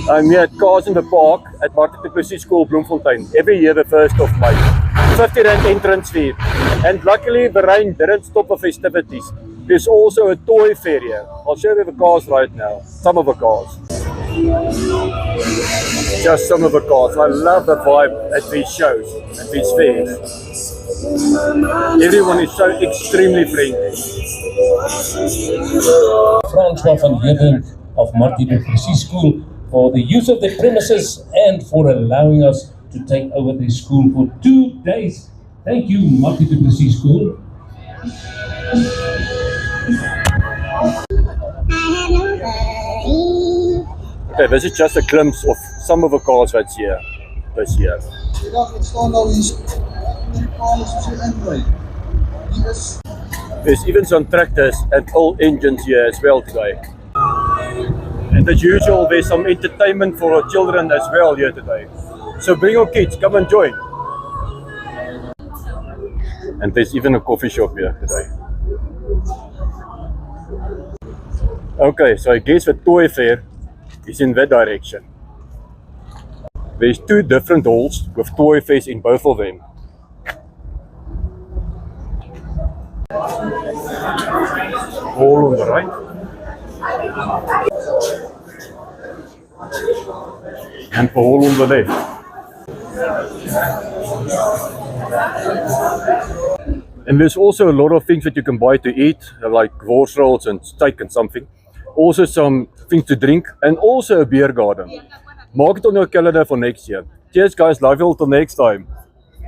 I'm here at Cars in the Park at Martin du Plessis School, Bloemfontein, every year the 1st of May. 50 Rand entrance fee. And luckily the rain didn't stop the festivities. There's also a toy fair here. I'll show you the cars right now. Some of the cars. Just some of the cars. I love the vibe at these shows, at these fairs. Everyone is so extremely friendly. François van Heerden of Martin du Plessis School for the use of the premises and for allowing us to take over the school for 2 days. Thank you, Martin du Plessis School. Okay, this is just a glimpse of some of the cars that's here this year. There's even some tractors and old engines here as well today. And as usual, there's some entertainment for children as well here today. So bring your kids, come and join. And there's even a coffee shop here today. Okay, so I guess the toy fair is in that direction. There's 2 different halls with toy fairs in both of them. Hall on the right. And the hall on the left. And there's also a lot of things that you can buy to eat, like wors rolls and steak and something. Also some things to drink and also a beer garden. Mark it on your calendar for next year. Cheers guys, love you all till next time.